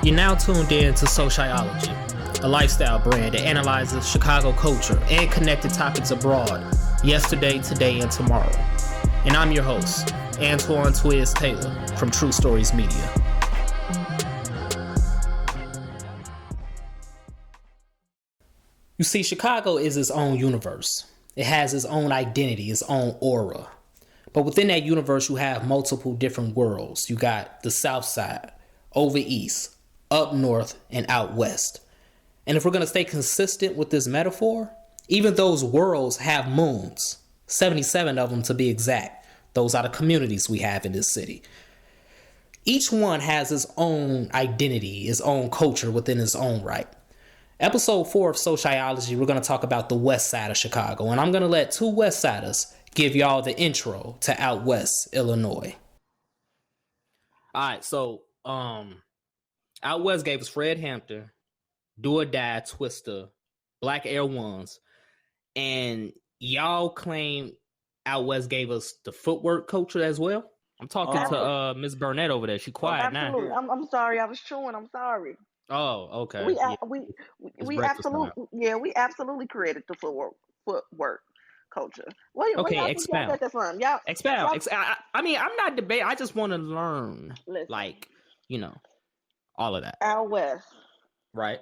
You're now tuned in to SoCHiology, a lifestyle brand that analyzes Chicago culture and connected topics abroad, yesterday, today, and tomorrow. And I'm your host, Antoine Twiz Taylor from True Stories Media. You see, Chicago is its own universe. It has its own identity, its own aura. But within that universe, you have multiple different worlds. You got the South Side, over East, up North, and out West. And if we're going to stay consistent with this metaphor, even those worlds have moons, 77 of them to be exact. Those are the communities we have in this city. Each one has its own identity, its own culture within its own right. Episode 4 of SoCHiology, we're going to talk about the West Side of Chicago, and I'm going to let two West Siders give y'all the intro to OutWest, Illinois. All right, so OutWest gave us Fred Hampton, Do or Die, Twista, Black Air Ones, and y'all claim OutWest gave us the footwork culture as well. I'm talking to Miss Burnett over there. She quiet absolutely. now. I'm sorry. I was chewing. I'm sorry. Oh, okay. We absolutely created the footwork culture. Okay, expound. Y'all get that from? Y'all expound. I mean, I'm not debating. I just want to learn, all of that. Out West, right?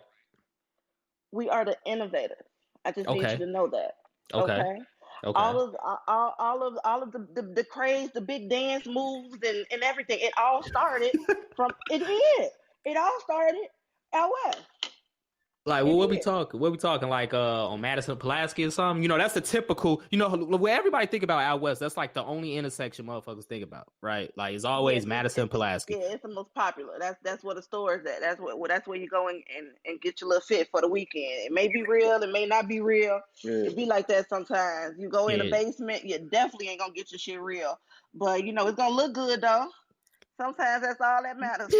We are the innovators. I just need you to know that. Okay. All of the craze, the big dance moves, and everything. It all started from It all started out West. Like, well, what we talking? What we talking? Like, on Madison Pulaski or something? You know, that's the typical. You know, where everybody think about out West, that's like the only intersection motherfuckers think about, right? Like, it's always Madison Pulaski. Yeah, it's the most popular. That's where the store is at. That's where you go and get your little fit for the weekend. It may be real, it may not be real. Yeah. It be like that sometimes. You go in the basement, you definitely ain't gonna get your shit real. But it's gonna look good though. Sometimes that's all that matters.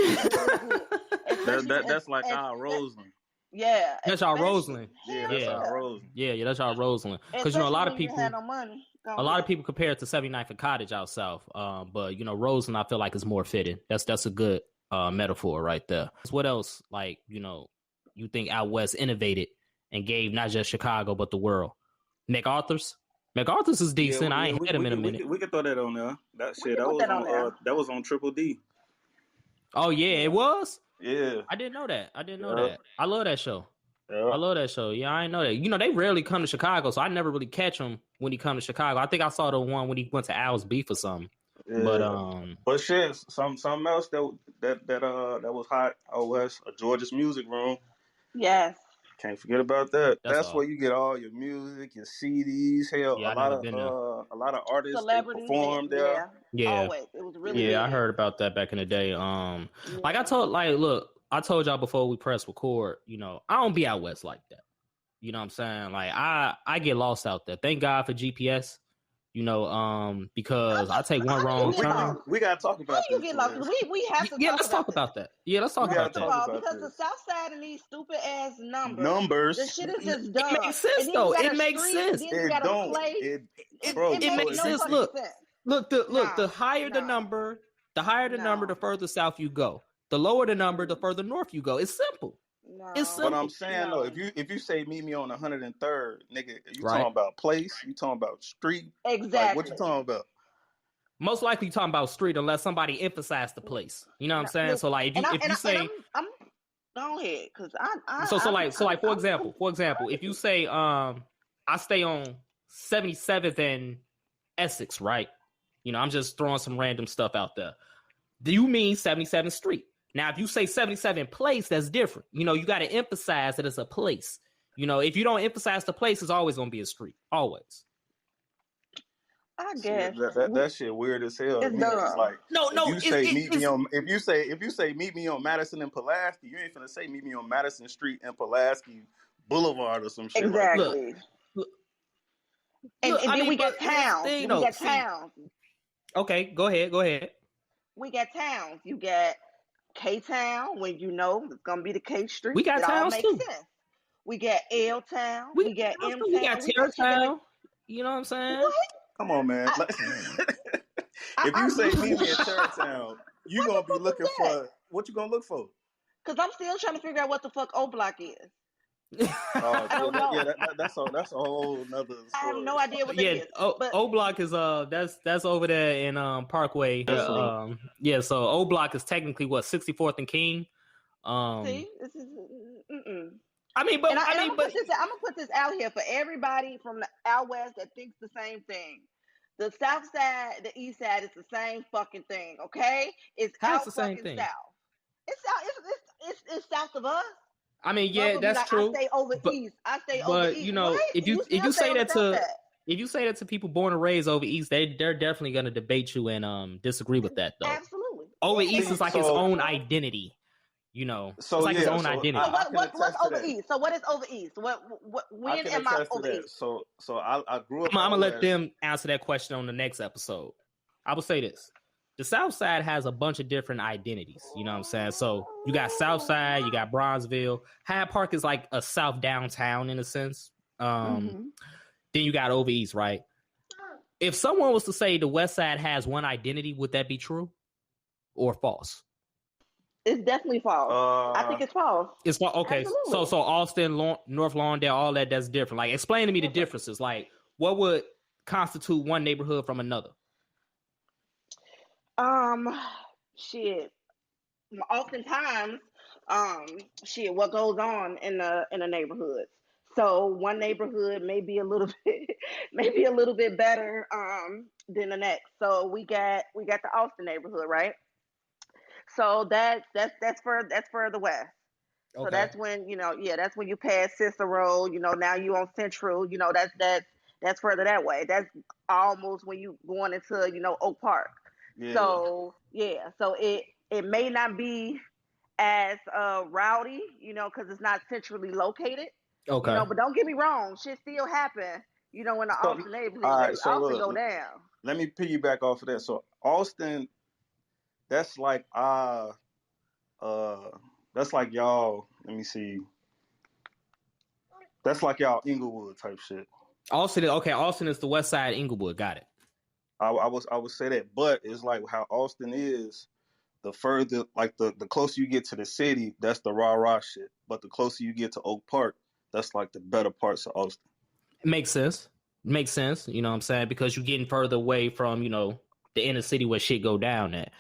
That's like our Roseland. Yeah, that's y'all Roseland. Yeah, that's y'all Roseland. Yeah, that's y'all Roseland. Because a lot of people, no money. A lot of people compare it to 79th and Cottage out south. But Roseland, I feel like is more fitting. That's a good metaphor right there. What else? Like you think out West innovated and gave not just Chicago but the world? MacArthur's is decent. I ain't had him in a minute. We could throw that on there. That was on Triple D. Oh yeah, it was. Yeah, I didn't know that. I love that show. I love that show. Yeah, I didn't know that. They rarely come to Chicago, so I never really catch him when he come to Chicago. I think I saw the one when he went to Al's Beef or something. Yeah. But shit, something else that was hot out West, a George's Music Room. Yes. Can't forget about that. That's where you get all your music, your CDs. Hell, a lot of artists they perform there. Yeah, always. It was really I heard about that back in the day. Like I told y'all before we press record. I don't be out West like that. You know what I'm saying? Like I get lost out there. Thank God for GPS. Because I take one wrong turn. We gotta talk about this. We have to. Yeah, let's talk about that. Yeah, let's talk about that. Because the South Side and these stupid ass numbers. The shit is just dumb. It makes sense though. It makes sense. It makes sense. Look. The higher the number, the further south you go. The lower the number, the further north you go. It's simple. No. It's simple. But I'm saying though, if you say meet me on 103rd, nigga, you talking about place? You talking about street? Exactly. Like, what you talking about? Most likely talking about street, unless somebody emphasized the place. You know what I'm saying? So like, if you say, I'm go ahead, because I for example, if you say I stay on 77th and Essex, right? I'm just throwing some random stuff out there. Do you mean 77th Street? Now, if you say 77th Place, that's different. You got to emphasize that it's a place. If you don't emphasize the place, it's always going to be a street. Always. I guess that shit weird as hell. It's like no. If you say meet me on Madison and Pulaski, you ain't finna say meet me on Madison Street and Pulaski Boulevard or some shit. Exactly. Look, and then we got towns. We got towns. Okay, go ahead. We got towns. You got K-Town, when it's gonna be the K Street. We got towns too. Sense. We got L-Town. We got M-Town. We got Terror-Town. You know what I'm saying? What? Come on, man. If you say meet me in Terror-Town, you gonna be looking for what you gonna look for? Because I'm still trying to figure out what the fuck O Block is. I don't know. That's a whole nother story. I have no idea what that is. O Block is that's over there in Parkway. So O Block is technically what 64th and King. See, this is. I'm gonna put this out here for everybody from the OutWest that thinks the same thing. The South Side, the East Side is the same fucking thing. Okay, it's How's the same thing? South. It's south. It's south of us. I mean, yeah, that's like, true. I stay over east. But you know, what? if you say that to people born and raised over east, they're definitely gonna debate you and disagree with that though. Absolutely. Over east is like its own identity. You know, so it's like its own identity. What's over east? So what is over east? When am I over east? So I grew up. I'm gonna let them answer that question on the next episode. I will say this. The South Side has a bunch of different identities. You know what I'm saying? So you got South Side, you got Bronzeville. Hyde Park is like a South downtown in a sense. Then you got over east, right? If someone was to say the West Side has one identity, would that be true or false? It's definitely false. I think it's false. It's false. Okay. Absolutely. So Austin, North Lawndale, all that's different. Like, explain to me the differences. Like, what would constitute one neighborhood from another? Shit. Oftentimes, what goes on in the neighborhoods. So one neighborhood may be a little bit better than the next. So we got the Austin neighborhood, right? So that's further west. Okay. So that's when that's when you pass Cicero. Now you on Central. That's further that way. That's almost when you going into Oak Park. Yeah. So so it may not be as rowdy, because it's not centrally located. Okay. But don't get me wrong, shit still happen. In the Austin neighborhood. All right, so Austin look, go down. Let me piggyback off of that. So Austin, that's like that's like y'all. Let me see. That's like y'all Inglewood type shit. Austin is the West Side Inglewood. Got it. I would say that, but it's like how Austin is. The further, like the closer you get to the city, that's the rah shit. But the closer you get to Oak Park, that's like the better parts of Austin. It makes sense. You know what I'm saying? Because you're getting further away from the inner city where shit go down at.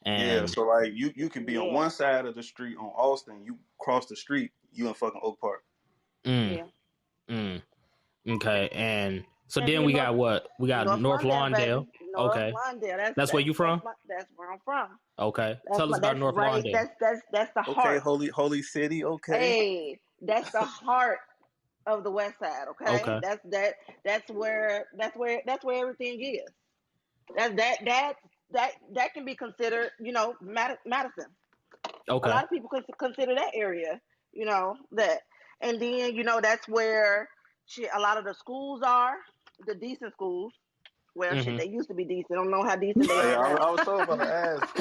And so like you can be on one side of the street on Austin, you cross the street, you in fucking Oak Park. Okay, and so then we got what? We got North Lawndale. Okay, that's where you from? That's where I'm from. Okay, tell us about North Lawndale. That's the heart. Okay, holy city. Okay, hey, that's the heart of the West Side. Okay, that's where everything is. That can be considered, Madison. Okay. A lot of people consider that area, that. And then, that's where a lot of the schools are, the decent schools. Well, shit, they used to be decent. I don't know how decent they are. I was so about to ask.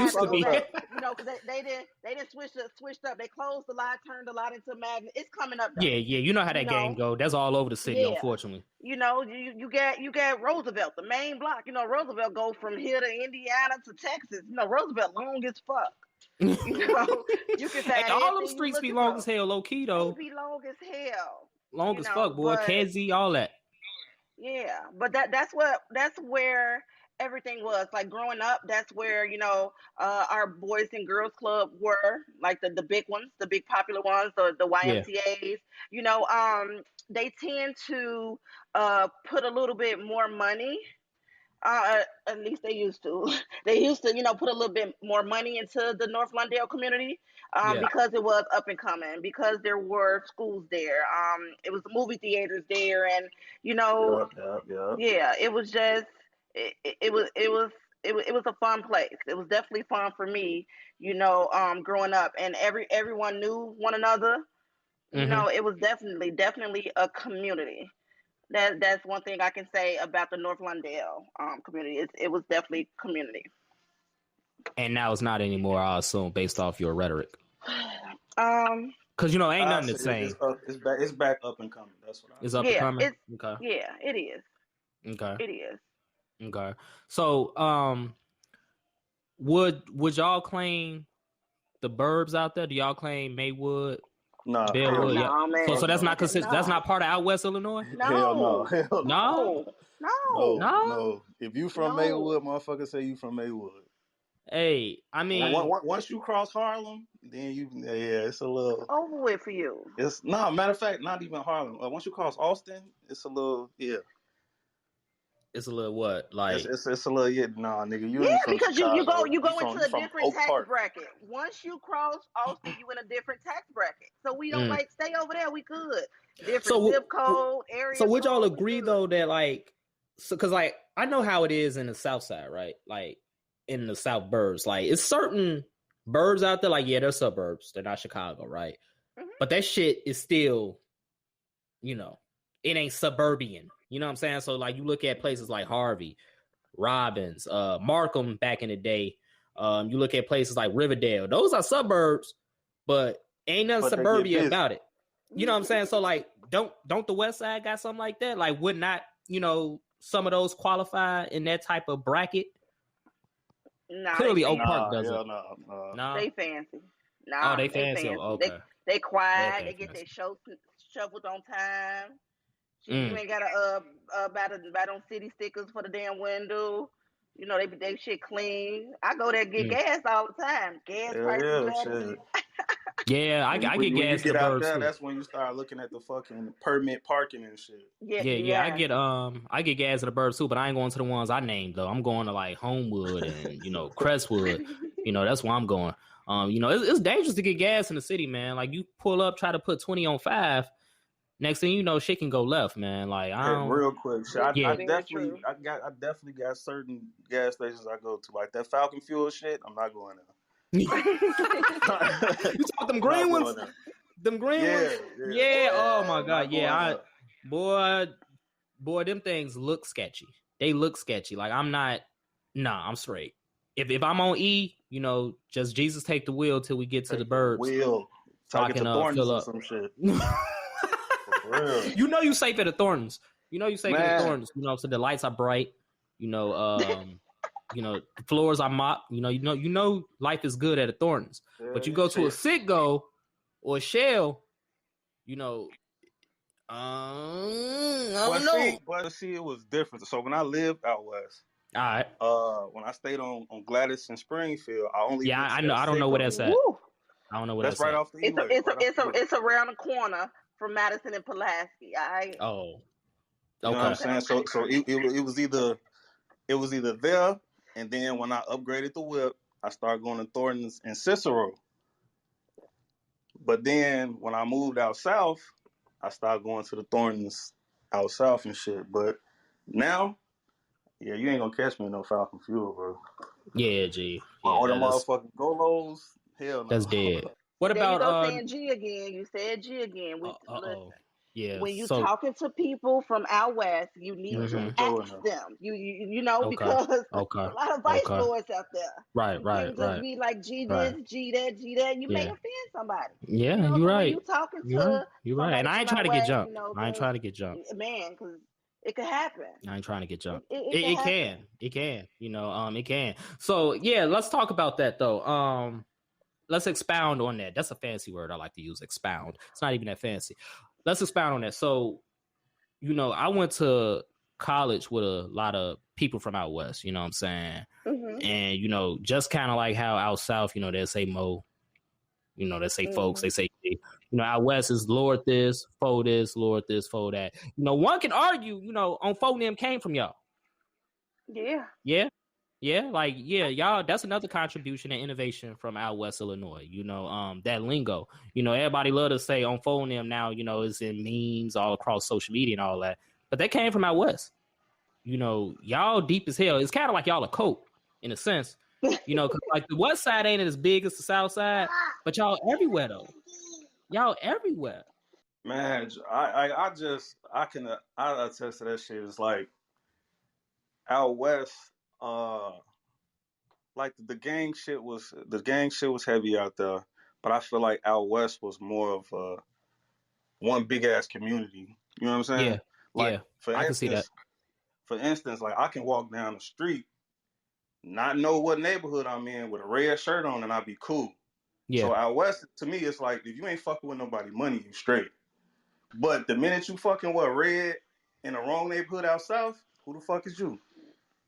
Used to be. Because they didn't switched up. They closed the lot, turned the lot into magnet. It's coming up though. Yeah. You know how that game go. That's all over the city, unfortunately. You got Roosevelt, the main block. Roosevelt goes from here to Indiana to Texas. Roosevelt long as fuck. You can say all them streets be long as hell, low key though. They be long as hell. Long as fuck, boy. Kenzie, all that. Yeah, but that's where everything was. Like growing up, that's where our Boys and Girls Club were, like the big ones, the big popular ones, the YMCA's. They tend to put a little bit more money. At least they used to. They used to, put a little bit more money into the North Lawndale community because it was up and coming, because there were schools there. It was movie theaters there, and yeah, it was just it was a fun place. It was definitely fun for me, growing up, and everyone knew one another. It was definitely a community. That's one thing I can say about the North Lawndale community. It was definitely community. And now it's not anymore, I assume, based off your rhetoric. Because ain't nothing the same. It's back up and coming. That's what it's up and coming. Okay. Yeah, it is. Okay. It is. Okay. So, would y'all claim the burbs out there? Do y'all claim Maywood? Nah, Bellwood, yeah. No, man. So that's not considered. No. That's not part of Out West Illinois. Hell no. Hell No, no. If you from Maywood, motherfucker say you from Maywood. Hey, I mean, once you cross Harlem, then it's a little over with for you. It's matter of fact, not even Harlem. Once you cross Austin, it's a little It's a little what? Like it's a little nigga. You ain't from because Chicago. you go into a different tax Park. bracket. Once you cross Austin, you in a different tax bracket. So we don't stay over there. We could different zip code area. So would y'all agree though that like, because like I know how it is in the South Side, right? Like in the South burbs, like it's certain burbs out there. Like they're suburbs. They're not Chicago, right? Mm-hmm. But that shit is still, it ain't suburban. You know what I'm saying? So like you look at places like Harvey, Robbins, Markham back in the day. You look at places like Riverdale. Those are suburbs, but ain't nothing suburbia about it. You know what I'm saying? So like don't the West Side got something like that? Like would not, some of those qualify in that type of bracket? Nah, clearly Oak Park doesn't. No. They fancy. Nah, they fancy. Okay. They quiet. They get their show shoveled on time. You ain't gotta about on city stickers for the damn window. They shit clean. I go there and get gas all the time. Gas prices. Yeah, I get gas. You get out there, that's when you start looking at the fucking permit parking and shit. Yeah. I get gas at the burbs too, but I ain't going to the ones I named though. I'm going to like Homewood and Crestwood. That's where I'm going. It's dangerous to get gas in the city, man. Like you pull up, try to put 20 on 5. Next thing you know, shit can go left, man. Like real quick, I definitely got certain gas stations I go to, like that Falcon Fuel shit. I'm not going there. You talk them green ones? Them green ones? Yeah. Oh my god. Yeah. Boy, them things look sketchy. They look sketchy. Like I'm straight. If I'm on E, just Jesus take the wheel till we get to the burbs. Talking to Thornton or some shit. You safe at the Thorntons. You safe at the Thorntons. So the lights are bright. The floors are mopped. Life is good at a Thorntons. But you go to a Citgo or a Shell, I don't know. But see, it was different. So when I lived out west, all right. When I stayed on Gladys and Springfield, I only I know. I don't know where that's at. I don't know where that's right at. off the It's around the corner from Madison and Pulaski. Oh. Okay. You know what I'm saying? So it was either there, and then when I upgraded the whip, I started going to Thornton's and Cicero. But then when I moved out south, I started going to the Thorntons out south and shit. But now, you ain't gonna catch me in no Falcon Fuel, bro. Yeah, G. All the motherfucking Golos, hell no. That's dead. What about saying G again? You said G again. Listen. Yeah. When you talking to people from out west, you need to ask them. Because there's a lot of vice lords out there. Right. You just be like G this, G that, G that. You may offend somebody. Yeah, you're right. You talking to you're right, and I ain't trying to get jumped. I ain't trying to get jumped, man, because it could happen. I ain't trying to get jumped. It can. It can. It can. So yeah, let's talk about that though. Let's expound on that. That's a fancy word I like to use. Expound. It's not even that fancy. Let's expound on that. So, I went to college with a lot of people from out west, you know what I'm saying? Mm-hmm. And, just kind of like how out south, they say mo, they say folks, they say, out west is Lord this, fo that. One can argue, on fo them came from y'all. Yeah. Yeah. Yeah, y'all, that's another contribution and innovation from out west Illinois, that lingo. Everybody love to say on phone them now, it's in memes all across social media and all that. But they came from out west. Y'all deep as hell. It's kind of like y'all a coat in a sense. Cause like the west side ain't as big as the south side, but y'all everywhere though. Y'all everywhere. Man, I can attest to that shit. It's like out west. Like the gang shit was heavy out there, but I feel like out west was more of one big ass community. You know what I'm saying? Yeah. I can see that. For instance, like I can walk down the street, not know what neighborhood I'm in with a red shirt on, and I'll be cool. Yeah. So out west, to me, it's like if you ain't fucking with nobody, money, you straight. But the minute you fucking red in the wrong neighborhood out south, who the fuck is you?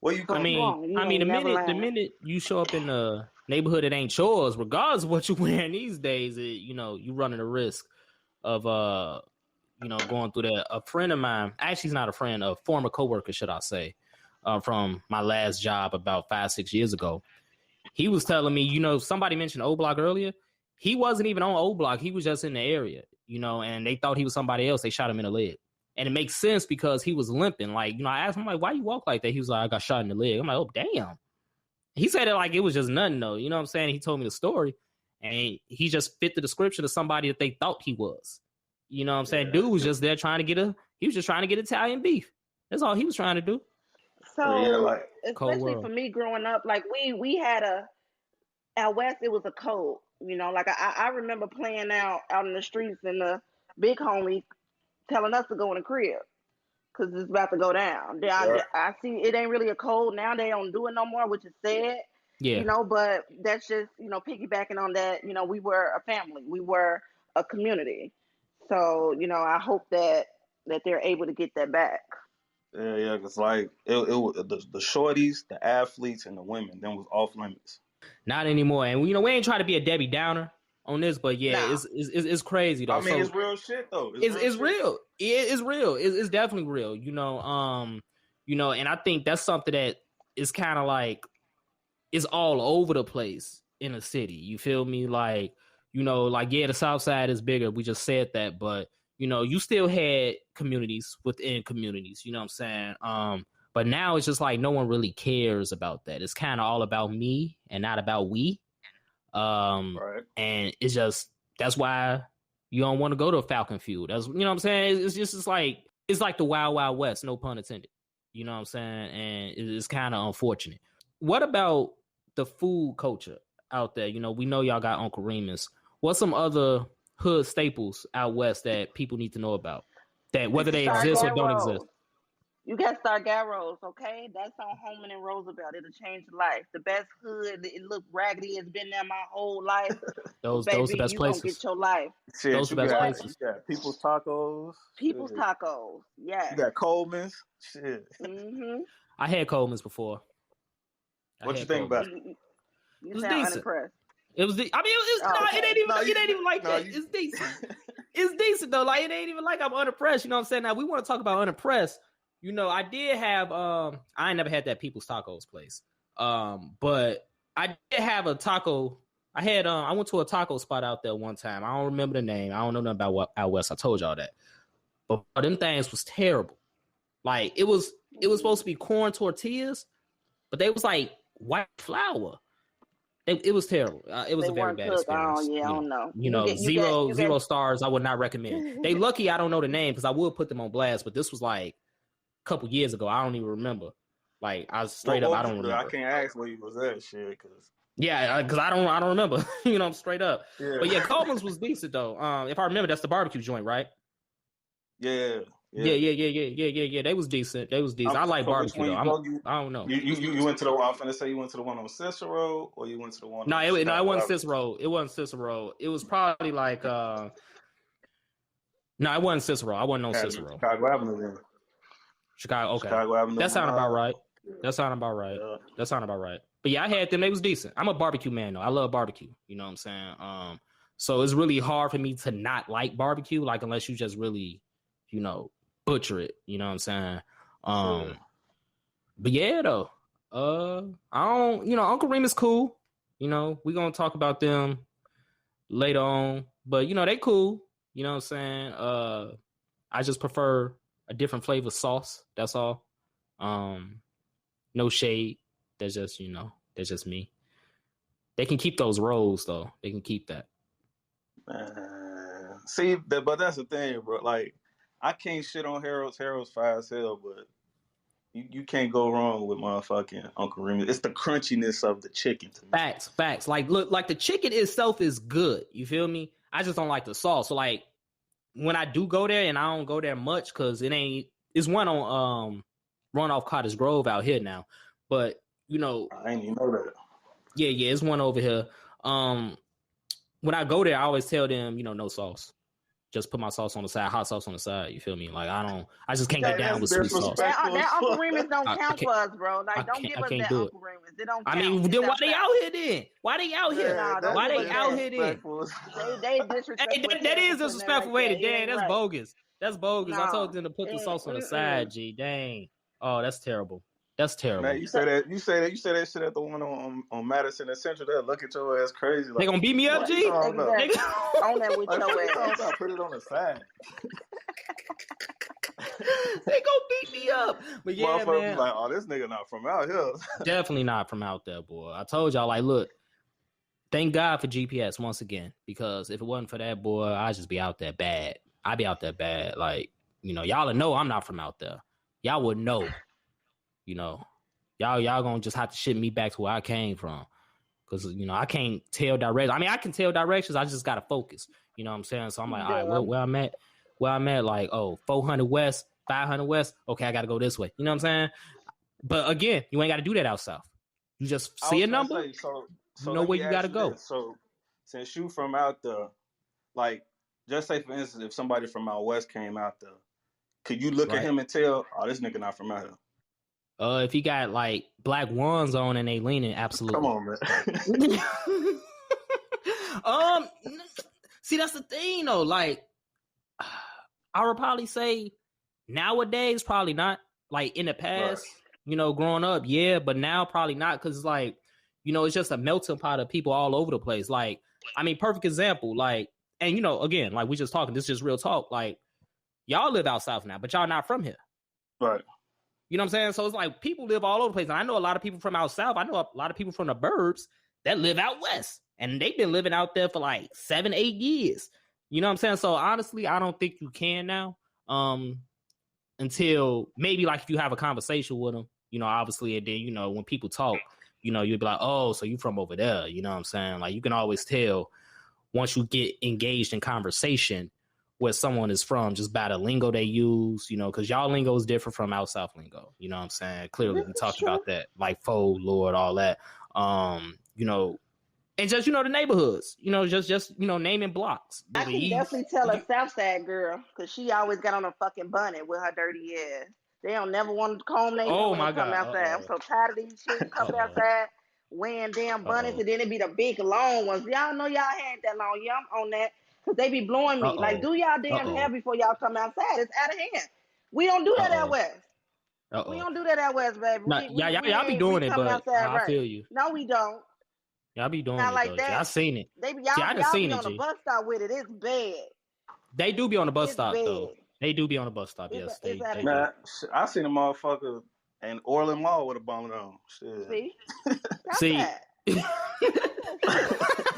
Where you come from? The minute you show up in a neighborhood that ain't yours, regardless of what you wearing these days, you running a risk of going through that. A friend of mine, actually he's not a friend, a former coworker, should I say, from my last job about 5-6 years ago. He was telling me, somebody mentioned O Block earlier. He wasn't even on O Block. He was just in the area, and they thought he was somebody else. They shot him in the leg. And it makes sense because he was limping. Like, I asked him, like, why you walk like that? He was like, I got shot in the leg. I'm like, oh, damn. He said it like it was just nothing, though. You know what I'm saying? He told me the story. And he just fit the description of somebody that they thought he was. You know what I'm saying? Yeah. Dude was just there trying to get Italian beef. That's all he was trying to do. So, especially for me growing up, like we had out west, it was a code. Like I remember playing out in the streets and the big homie telling us to go in the crib because it's about to go down. I see it ain't really a code now. They don't do it no more, which is sad. Yeah. But that's just, piggybacking on that, we were a family. We were a community. So, I hope that they're able to get that back. Yeah, because like the shorties, the athletes, and the women, them was off limits. Not anymore. And we ain't trying to be a Debbie Downer on this, but it's crazy though. I mean, it's real shit though. It's real. It's real. It's definitely real. And I think that's something that is kind of like is all over the place in a city. You feel me? Like, the South Side is bigger. We just said that, but you still had communities within communities. You know what I'm saying? But now it's just like no one really cares about that. It's kind of all about me and not about we. Right. And it's just that's why you don't want to go to a Falcon Field. That's what I'm saying. It's like the Wild Wild West, no pun intended. You know what I'm saying? And it's kind of unfortunate. What about the food culture out there? We know y'all got Uncle Remus. What's some other hood staples out west that people need to know about? That whether they exist or don't exist. You got Stargaros, okay? That's on Holman and Roosevelt. It'll change your life. The best hood. It look raggedy. It's been there my whole life. those are the best places. You gonna get your life. Shit, those are the best places. You got People's Tacos. People's Tacos. Yeah. You got Coleman's. Shit. Mm-hmm. I had Coleman's before. What you think about it? You sound unimpressed. It was. It ain't even like that. It's decent. It's decent though. Like it ain't even like I'm unimpressed. You know what I'm saying? Now we want to talk about unimpressed. I did have. I ain't never had that People's Tacos place. But I did have a taco. I had. I went to a taco spot out there one time. I don't remember the name. I don't know nothing about out west. I told y'all that. But them things was terrible. Like it was supposed to be corn tortillas, but they was like white flour. It was terrible. It was a very bad experience. I don't know. Zero stars. I would not recommend. They lucky I don't know the name because I would put them on blast. But this was like a couple years ago. I don't even remember. Like I straight up, I don't remember. I can't ask where you was at, shit, because I don't remember. I'm straight up. Yeah. But yeah, Coleman's was decent though. If I remember, that's the barbecue joint, right? Yeah. They was decent. I like barbecue though. I don't know. You went to the. I was gonna say you went to the one on Cicero, or you went to the one? No, it wasn't Cicero. It wasn't Cicero. It was probably like. No, it wasn't Cicero. I wasn't on Cicero. Chicago Avenue then. Chicago. Okay. Chicago Avenue. That sounded about right. That sounded about right. But yeah, I had them. They was decent. I'm a barbecue man though. I love barbecue. You know what I'm saying? So it's really hard for me to not like barbecue, like unless you just really. Butcher it. You know what I'm saying? But yeah, though. I don't. Uncle Remus cool. We gonna talk about them later on. But they cool. You know what I'm saying? I just prefer a different flavor sauce. That's all. No shade. That's just that's just me. They can keep those rolls though. They can keep that. See, but that's the thing, bro. Like. I can't shit on Harold's. Harold's fire as hell, but you can't go wrong with motherfucking Uncle Remus. It's the crunchiness of the chicken to me. Facts. Like, look, like the chicken itself is good. You feel me? I just don't like the sauce. So, like, when I do go there, and I don't go there much because it's one on Runoff Cottage Grove out here now. But, I ain't even know that. Yeah, it's one over here. when I go there, I always tell them, no sauce. Just put my sauce on the side, hot sauce on the side. You feel me? Like I just can't get down with sweet sauce. That Uncle Remus don't count for us, bro. Like don't give us that Uncle Remus. It don't count. I mean, then why they out here then? Why they out here? Why they out here then? They disrespectful. That is disrespectful way to dang. That's bogus. That's bogus. I told them to put the sauce on the side. G, dang. Oh, that's terrible. That's terrible. Man, you say that shit at the one on Madison and Central. They'll look at your ass crazy. Like, they gonna beat me up, G? Exactly. On that with your ass. Put it on the side. They gonna beat me up. But yeah, man. Like, oh, this nigga not from out here. Definitely not from out there, boy. I told y'all, like, look, thank God for GPS once again, because if it wasn't for that, boy, I'd just be out there bad. I'd be out there bad. Like, y'all would know I'm not from out there. Y'all would know. Y'all gonna just have to ship me back to where I came from, because I can't tell directions. I mean, I can tell directions. I just gotta focus. You know what I'm saying? So I'm like, all right, where I'm at, like, 400 west, 500 west. Okay, I gotta go this way. You know what I'm saying? But again, you ain't gotta do that out south. You just see a number. So you know where you gotta go. So since you from out there, like, just say for instance, if somebody from out west came out there, could you look at him and tell, oh, this nigga not from out here? If he got like black ones on and they leaning, absolutely. Come on, man. See, that's the thing though. Like, I would probably say nowadays, probably not. Like in the past, growing up, yeah, but now probably not, because like, it's just a melting pot of people all over the place. Like, I mean, perfect example. Like, and again, like we just talking, this is just real talk. Like, y'all live out south now, but y'all not from here, right? You know what I'm saying? So it's like people live all over the place. And I know a lot of people from out south. I know a lot of people from the burbs that live out west. And they've been living out there for like 7-8 years. You know what I'm saying? So honestly, I don't think you can now. Until maybe like if you have a conversation with them, obviously, and then, when people talk, you'll be like, oh, so you from over there. You know what I'm saying? Like, you can always tell once you get engaged in conversation where someone is from, just by the lingo they use, because y'all lingo is different from out south lingo. You know what I'm saying? Clearly, we talked about that, like foe, Lord, all that. And just the neighborhoods, just naming blocks. I can definitely tell a Southside girl, because she always got on a fucking bunny with her dirty ass. They don't never want to comb their hair when they come outside. I'm so tired of these shit coming outside wearing damn bunnies, and then it be the big long ones. Y'all know y'all ain't that long. Yeah, I'm on that. Because they be blowing me. Like, do y'all damn hair before y'all come outside. It's out of hand. We don't do that out west. We don't do that out west, baby. Y'all be doing it, but outside, I feel you. No, we don't. Y'all be doing not it, like though. that. I seen it. Y'all be on the bus stop with it. It's bad. They do be on the bus stop, though. They do be on the bus stop, yes. Man, I seen a motherfucker in Orland Mall with a bonnet on. Shit. See?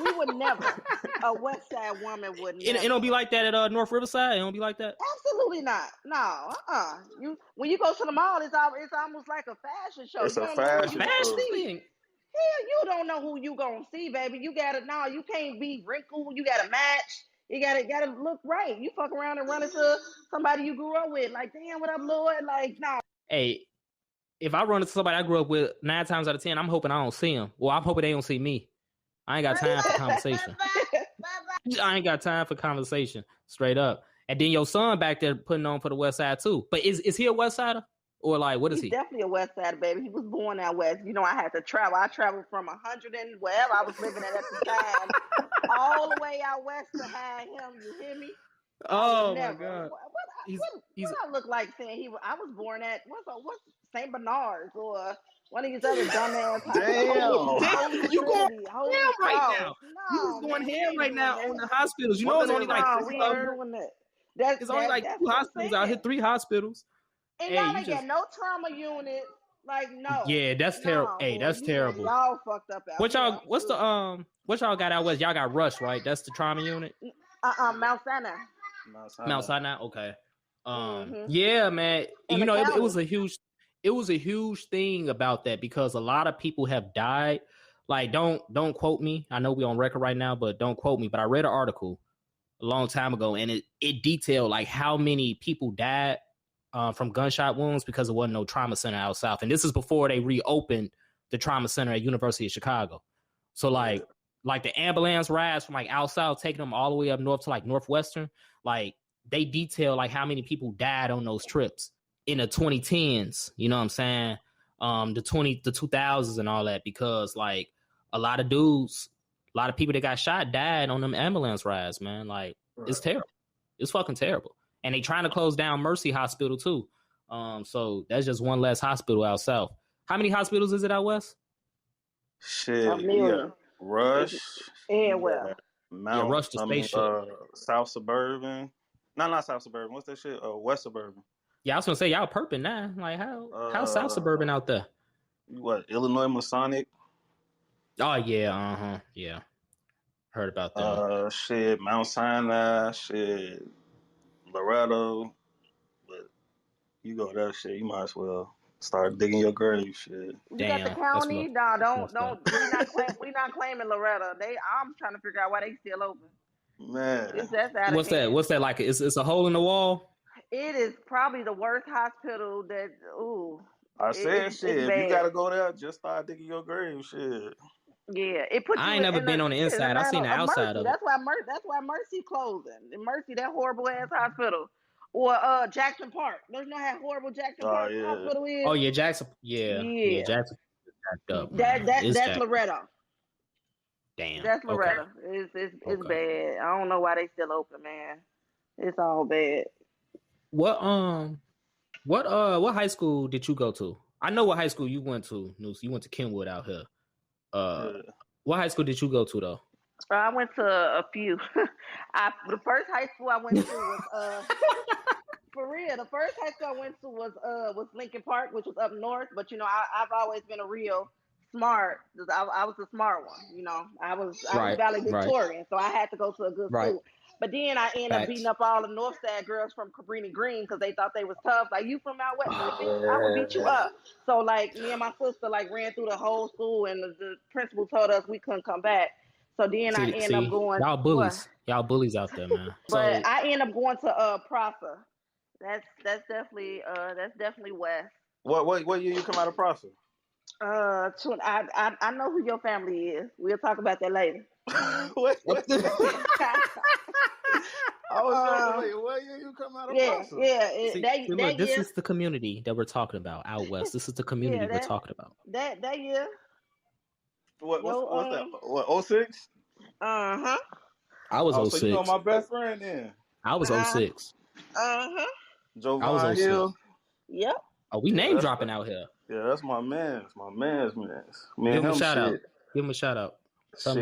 We would never. A West Side woman would never. It don't be like that at North Riverside? It don't be like that? Absolutely not. No. When you go to the mall, it's almost like a fashion show. It's a fashion show. Hell, you don't know who you gonna see, baby. You can't be wrinkled. You gotta match. You gotta look right. You fuck around and run into somebody you grew up with. Like, damn, what up, Lord? Like, no. Hey, if I run into somebody I grew up with 9 times out of 10, I'm hoping I don't see them. Well, I'm hoping they don't see me. I ain't got time for conversation. I ain't got time for conversation, straight up. And then your son back there putting on for the West Side too. But is he a West Sider? Or like, what is he? He's definitely a West Sider, baby. He was born out west. I had to travel. I traveled from 100 and wherever I was living at the time, all the way out west to hide him. You hear me? Oh my God! What I look like saying I was born at what's St. Bernard's or one of these other dumbass. Damn, you going ham right now? You was going ham right now on the hospitals. It's only like it's only like 2 hospitals out here, 3 hospitals. And y'all ain't got no trauma unit. Like, no. Yeah, that's terrible. Hey, that's terrible. Y'all fucked up out what y'all got out west? Y'all got Rush, right? That's the trauma unit? Mount Sinai. Mount Sinai, okay. Yeah, man. It was a huge thing about that, because a lot of people have died. Like, don't quote me. I know we're on record right now, but don't quote me. But I read an article a long time ago, and it detailed like how many people died from gunshot wounds because there wasn't no trauma center out south. And this is before they reopened the trauma center at University of Chicago. So like like the ambulance rides from like out south, taking them all the way up north to like Northwestern, like they detail like how many people died on those trips in the 2010s. You know what I'm saying? The 2000s and all that, because like a lot of people that got shot died on them ambulance rides, man. Like it's terrible. It's fucking terrible. And they trying to close down Mercy Hospital too. So that's just one less hospital out south. How many hospitals is it out west? Shit, yeah. Rush. Yeah, well. Mount, Rush the spaceship. South Suburban. No, not South Suburban. What's that shit? West Suburban. Yeah, I was gonna say y'all perping now. Like how South Suburban out there? What, Illinois Masonic? Oh yeah, yeah. Heard about that. Shit, Mount Sinai, shit, Loretto. But you go that shit, you might as well start digging your grave, shit. You got the county? No, don't. We not claiming Loretto. I'm trying to figure out why they still open. Man, what's that? What's that like? It's a hole in the wall. It is probably the worst hospital that. Ooh. I said shit. If you gotta go there, just start digging your grave, shit. Yeah, it put. I ain't never been on the inside. I seen the outside of it. That's why Mercy closing. Mercy, that horrible ass hospital. Or Jackson Park. There's no how horrible Jackson Park hospital is. Oh yeah, Jackson. Yeah, Jackson. Up, that's Loretto. Damn. That's Loretto. Okay. It's bad. I don't know why they still open, man. It's all bad. What high school did you go to? I know what high school you went to, Noose. You went to Kenwood out here. What high school did you go to though? I went to a few. The first high school I went to was for real. The first high school I went to was Lincoln Park, which was up north. But you know, I've always been a real smart. I was a smart one. You know, I was valedictorian, so I had to go to a good school. But then I ended up beating up all the North Side girls from Cabrini Green because they thought they was tough. Like, you from out west, I would beat you up. So like me and my sister like ran through the whole school, and the principal told us we couldn't come back. So then I ended up going. Y'all bullies. Y'all bullies out there, man. But I ended up going to Prosser. That's definitely west. What year you come out of Prosser? I know who your family is. We'll talk about that later. What year you come out of Prosser? Yeah. This is the community that we're talking about out west. This is the community we're talking about. That year. What's that? What, 06? Uh-huh. I was 06. So you know my best friend then. I was 06. Uh-huh. Jovan Hill. Yep. Oh, we name dropping out here. Yeah, that's my man. My man's. Give him a shout out. Give him a shout out. Shit,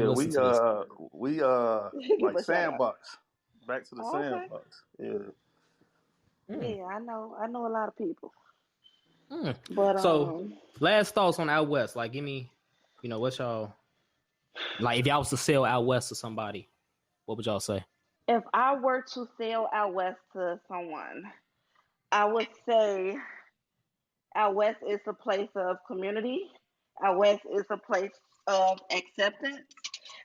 we like Sandbox. Back to the Sandbox. Yeah. Yeah, I know a lot of people. But so last thoughts on out west. Like, give me, what's y'all, like, if y'all was to sell out west to somebody, what would y'all say? If I were to sell out west to someone, I would say out west is a place of community. Out west is a place of acceptance.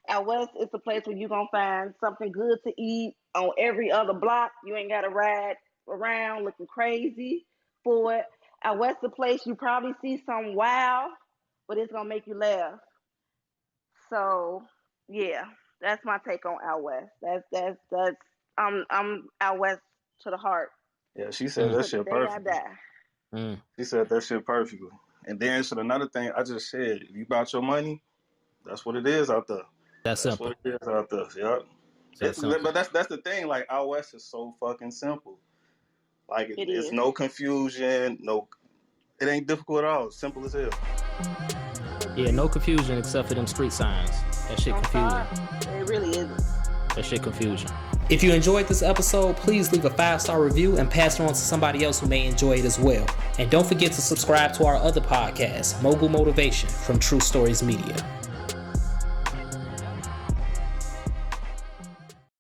Out west is a place where you're going to find something good to eat on every other block. You ain't got to ride around looking crazy for it. Out west is a place you probably see some wow, but it's going to make you laugh. So, yeah, that's my take on out west. That's I'm out west to the heart. Yeah, she said that shit perfect. She said that shit perfectly. And then another thing I just said, if you got your money, that's what it is out there. That's simple. What it is out there. Yep. But that's the thing. Like, out west is so fucking simple. Like, it's no confusion. It ain't difficult at all. Simple as hell. Yeah, no confusion except for them street signs. That shit confusing. It really isn't. That shit confusion. If you enjoyed this episode, please leave a 5-star review and pass it on to somebody else who may enjoy it as well. And don't forget to subscribe to our other podcast, Mogul Motivation from True Stories Media.